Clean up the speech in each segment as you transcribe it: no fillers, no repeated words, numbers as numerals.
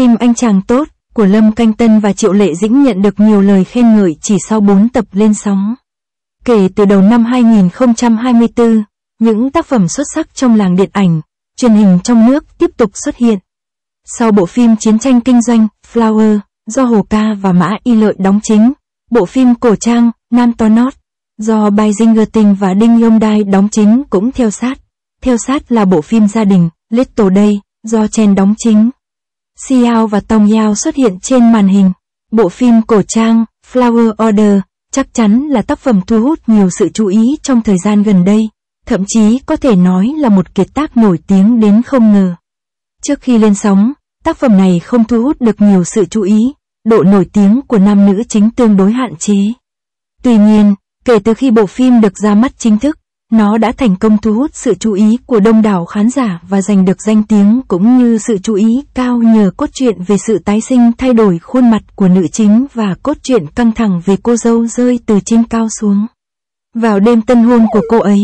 phim Anh Chàng Tốt của Lâm Canh Tân và Triệu Lệ Dĩnh nhận được nhiều lời khen ngợi chỉ sau 4 tập lên sóng. Kể từ đầu năm 2024, những tác phẩm xuất sắc trong làng điện ảnh, truyền hình trong nước tiếp tục xuất hiện. Sau bộ phim chiến tranh kinh doanh Flower do Hồ Ca và Mã Y Lợi đóng chính, bộ phim cổ trang Nam To Not do Bai Jinger Tinh và Đinh Yong Dai đóng chính cũng theo sát. Theo sát là bộ phim gia đình Little Day do Chen đóng chính. Xiao và Tong Yao xuất hiện trên màn hình. Bộ phim cổ trang Flower Order chắc chắn là tác phẩm thu hút nhiều sự chú ý trong thời gian gần đây, thậm chí có thể nói là một kiệt tác nổi tiếng đến không ngờ. Trước khi lên sóng, tác phẩm này không thu hút được nhiều sự chú ý, độ nổi tiếng của nam nữ chính tương đối hạn chế. Tuy nhiên, kể từ khi bộ phim được ra mắt chính thức, nó đã thành công thu hút sự chú ý của đông đảo khán giả và giành được danh tiếng cũng như sự chú ý cao nhờ cốt truyện về sự tái sinh thay đổi khuôn mặt của nữ chính và cốt truyện căng thẳng về cô dâu rơi từ trên cao xuống. Vào đêm tân hôn của cô ấy,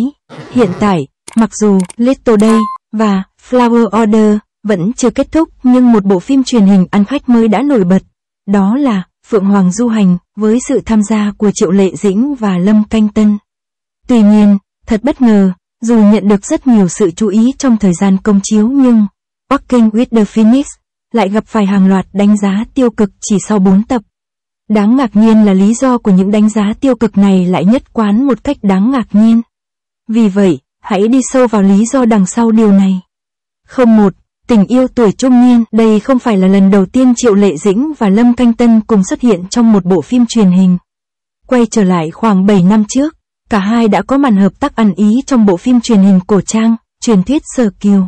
hiện tại, mặc dù Little Day và Flower Order vẫn chưa kết thúc nhưng một bộ phim truyền hình ăn khách mới đã nổi bật. Đó là Phượng Hoàng Du Hành với sự tham gia của Triệu Lệ Dĩnh và Lâm Canh Tân. Tuy nhiên, thật bất ngờ, dù nhận được rất nhiều sự chú ý trong thời gian công chiếu nhưng Walking with the Phoenix lại gặp phải hàng loạt đánh giá tiêu cực chỉ sau 4 tập. Đáng ngạc nhiên là lý do của những đánh giá tiêu cực này lại nhất quán một cách đáng ngạc nhiên. Vì vậy, hãy đi sâu vào lý do đằng sau điều này. 01. Tình yêu tuổi trung niên. Đây không phải là lần đầu tiên Triệu Lệ Dĩnh và Lâm Canh Tân cùng xuất hiện trong một bộ phim truyền hình. Quay trở lại khoảng 7 năm trước, cả hai đã có màn hợp tác ăn ý trong bộ phim truyền hình cổ trang, Truyền thuyết Sở Kiều.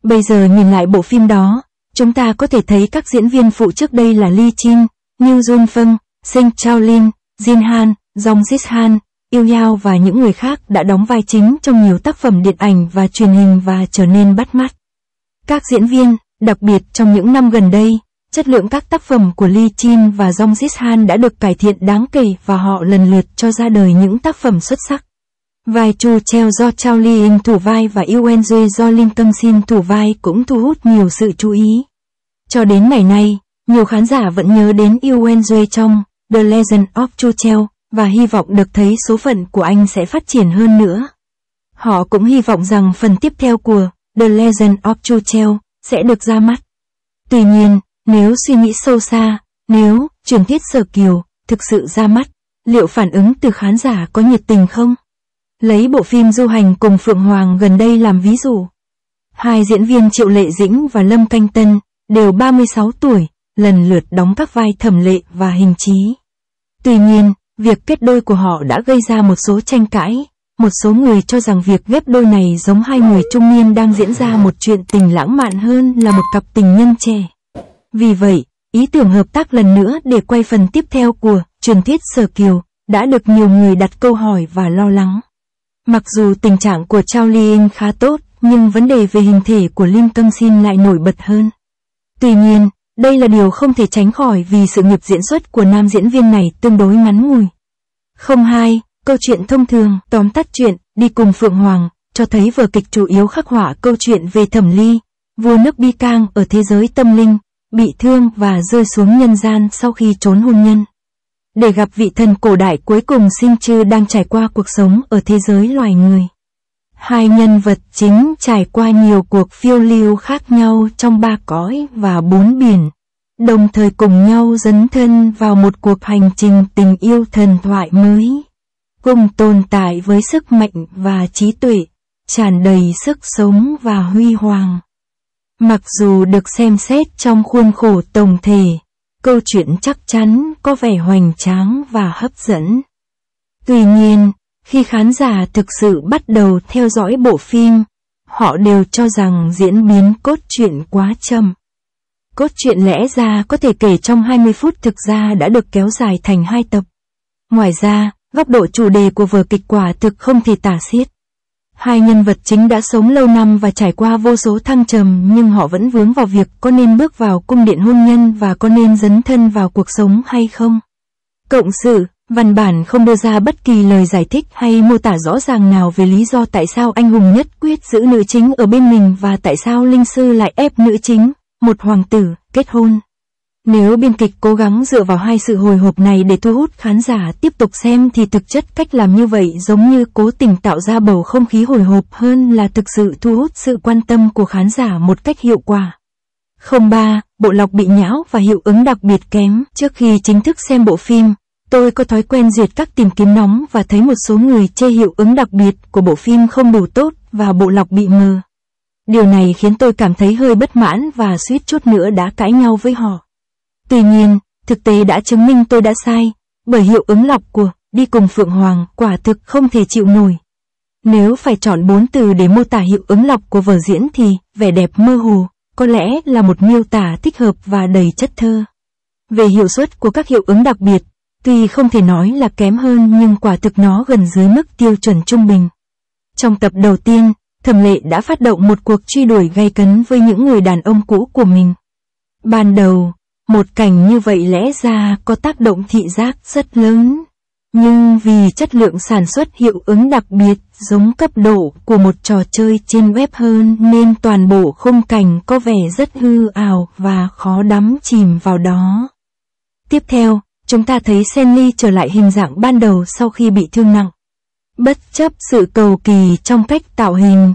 Bây giờ nhìn lại bộ phim đó, chúng ta có thể thấy các diễn viên phụ trước đây là Lee Chin, New Jun Feng, Sing Chao Lin, Jin Han, Jong Jis Han, Yêu Yao và những người khác đã đóng vai chính trong nhiều tác phẩm điện ảnh và truyền hình và trở nên bắt mắt. Các diễn viên, đặc biệt trong những năm gần đây, chất lượng các tác phẩm của Lee Chin và Jong Jis Han đã được cải thiện đáng kể và họ lần lượt cho ra đời những tác phẩm xuất sắc. Vai Chu Cheo do Chao Li-in thủ vai và Yuen Jui do Lim Kang Sin thủ vai cũng thu hút nhiều sự chú ý. Cho đến ngày nay, nhiều khán giả vẫn nhớ đến Yuen Jui trong The Legend of Chu Cheo và hy vọng được thấy số phận của anh sẽ phát triển hơn nữa. Họ cũng hy vọng rằng phần tiếp theo của The Legend of Chu Cheo sẽ được ra mắt. Tuy nhiên, nếu suy nghĩ sâu xa, nếu Truyền thuyết Sở Kiều thực sự ra mắt, liệu phản ứng từ khán giả có nhiệt tình không? Lấy bộ phim Du Hành cùng Phượng Hoàng gần đây làm ví dụ. Hai diễn viên Triệu Lệ Dĩnh và Lâm Canh Tân đều 36 tuổi, lần lượt đóng các vai Thẩm Lệ và Hình Chí. Tuy nhiên, việc kết đôi của họ đã gây ra một số tranh cãi. Một số người cho rằng việc ghép đôi này giống hai người trung niên đang diễn ra một chuyện tình lãng mạn hơn là một cặp tình nhân trẻ. Vì vậy, ý tưởng hợp tác lần nữa để quay phần tiếp theo của Truyền thuyết Sở Kiều đã được nhiều người đặt câu hỏi và lo lắng. Mặc dù tình trạng của Chao Li-in khá tốt, nhưng vấn đề về hình thể của Lim Kang Sin lại nổi bật hơn. Tuy nhiên, đây là điều không thể tránh khỏi vì sự nghiệp diễn xuất của nam diễn viên này tương đối ngắn ngủi. 02. Câu chuyện thông thường, tóm tắt chuyện, Đi cùng Phượng Hoàng, cho thấy vở kịch chủ yếu khắc họa câu chuyện về Thẩm Ly, vua nước Bi Cang ở thế giới tâm linh, bị thương và rơi xuống nhân gian sau khi trốn hôn nhân. Để gặp vị thần cổ đại cuối cùng Sinh Chư đang trải qua cuộc sống ở thế giới loài người. Hai nhân vật chính trải qua nhiều cuộc phiêu lưu khác nhau trong 3 cõi và 4 biển, đồng thời cùng nhau dấn thân vào một cuộc hành trình tình yêu thần thoại mới, cùng tồn tại với sức mạnh và trí tuệ, tràn đầy sức sống và huy hoàng. Mặc dù được xem xét trong khuôn khổ tổng thể, câu chuyện chắc chắn có vẻ hoành tráng và hấp dẫn. Tuy nhiên, khi khán giả thực sự bắt đầu theo dõi bộ phim, họ đều cho rằng diễn biến cốt truyện quá chậm. Cốt truyện lẽ ra có thể kể trong 20 phút thực ra đã được kéo dài thành 2 tập. Ngoài ra, góc độ chủ đề của vở kịch quả thực không thể tả xiết. Hai nhân vật chính đã sống lâu năm và trải qua vô số thăng trầm nhưng họ vẫn vướng vào việc có nên bước vào cung điện hôn nhân và có nên dấn thân vào cuộc sống hay không. Cộng sự, văn bản không đưa ra bất kỳ lời giải thích hay mô tả rõ ràng nào về lý do tại sao anh hùng nhất quyết giữ nữ chính ở bên mình và tại sao linh sư lại ép nữ chính, một hoàng tử, kết hôn. Nếu biên kịch cố gắng dựa vào hai sự hồi hộp này để thu hút khán giả tiếp tục xem thì thực chất cách làm như vậy giống như cố tình tạo ra bầu không khí hồi hộp hơn là thực sự thu hút sự quan tâm của khán giả một cách hiệu quả. 03. Bộ lọc bị nhão và hiệu ứng đặc biệt kém. Trước khi chính thức xem bộ phim, tôi có thói quen duyệt các tìm kiếm nóng và thấy một số người chê hiệu ứng đặc biệt của bộ phim không đủ tốt và bộ lọc bị mờ. Điều này khiến tôi cảm thấy hơi bất mãn và suýt chút nữa đã cãi nhau với họ. Tuy nhiên, thực tế đã chứng minh tôi đã sai, bởi hiệu ứng lọc của Đi cùng Phượng Hoàng quả thực không thể chịu nổi. Nếu phải chọn 4 từ để mô tả hiệu ứng lọc của vở diễn thì vẻ đẹp mơ hồ, có lẽ là một miêu tả thích hợp và đầy chất thơ. Về hiệu suất của các hiệu ứng đặc biệt, tuy không thể nói là kém hơn nhưng quả thực nó gần dưới mức tiêu chuẩn trung bình. Trong tập đầu tiên, Thẩm Lệ đã phát động một cuộc truy đuổi gay cấn với những người đàn ông cũ của mình. Ban đầu, một cảnh như vậy lẽ ra có tác động thị giác rất lớn. Nhưng vì chất lượng sản xuất hiệu ứng đặc biệt giống cấp độ của một trò chơi trên web hơn nên toàn bộ khung cảnh có vẻ rất hư ảo và khó đắm chìm vào đó. Tiếp theo, chúng ta thấy Stanley trở lại hình dạng ban đầu sau khi bị thương nặng. Bất chấp sự cầu kỳ trong cách tạo hình,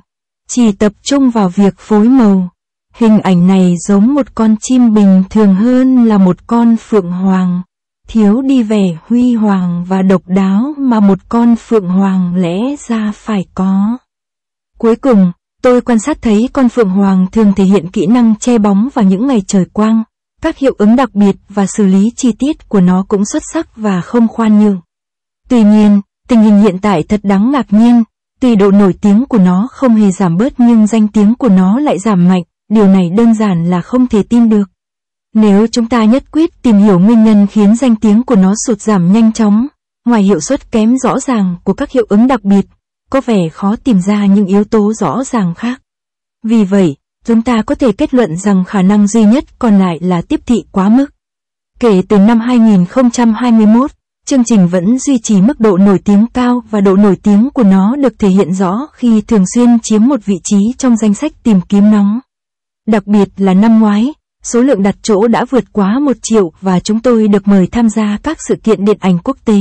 chỉ tập trung vào việc phối màu. Hình ảnh này giống một con chim bình thường hơn là một con phượng hoàng, thiếu đi vẻ huy hoàng và độc đáo mà một con phượng hoàng lẽ ra phải có. Cuối cùng, tôi quan sát thấy con phượng hoàng thường thể hiện kỹ năng che bóng vào những ngày trời quang, các hiệu ứng đặc biệt và xử lý chi tiết của nó cũng xuất sắc và không khoan nhượng. Tuy nhiên, tình hình hiện tại thật đáng ngạc nhiên, tuy độ nổi tiếng của nó không hề giảm bớt nhưng danh tiếng của nó lại giảm mạnh. Điều này đơn giản là không thể tin được. Nếu chúng ta nhất quyết tìm hiểu nguyên nhân khiến danh tiếng của nó sụt giảm nhanh chóng, ngoài hiệu suất kém rõ ràng của các hiệu ứng đặc biệt, có vẻ khó tìm ra những yếu tố rõ ràng khác. Vì vậy, chúng ta có thể kết luận rằng khả năng duy nhất còn lại là tiếp thị quá mức. Kể từ năm 2021, chương trình vẫn duy trì mức độ nổi tiếng cao và độ nổi tiếng của nó được thể hiện rõ khi thường xuyên chiếm một vị trí trong danh sách tìm kiếm nóng. Đặc biệt là năm ngoái, số lượng đặt chỗ đã vượt quá 1 triệu và chúng tôi được mời tham gia các sự kiện điện ảnh quốc tế.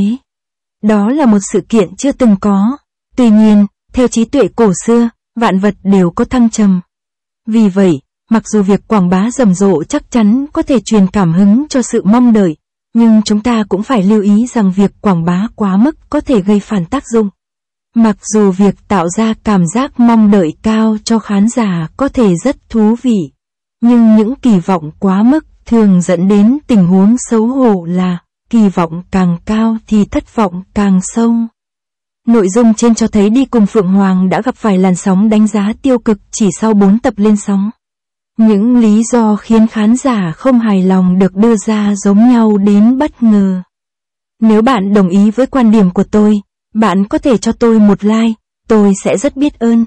Đó là một sự kiện chưa từng có. Tuy nhiên, theo trí tuệ cổ xưa, vạn vật đều có thăng trầm. Vì vậy, mặc dù việc quảng bá rầm rộ chắc chắn có thể truyền cảm hứng cho sự mong đợi, nhưng chúng ta cũng phải lưu ý rằng việc quảng bá quá mức có thể gây phản tác dụng. Mặc dù việc tạo ra cảm giác mong đợi cao cho khán giả có thể rất thú vị, nhưng những kỳ vọng quá mức thường dẫn đến tình huống xấu hổ là kỳ vọng càng cao thì thất vọng càng sâu. Nội dung trên cho thấy Đi cùng Phượng Hoàng đã gặp phải làn sóng đánh giá tiêu cực chỉ sau 4 tập lên sóng. Những lý do khiến khán giả không hài lòng được đưa ra giống nhau đến bất ngờ. Nếu bạn đồng ý với quan điểm của tôi, bạn có thể cho tôi một like, tôi sẽ rất biết ơn.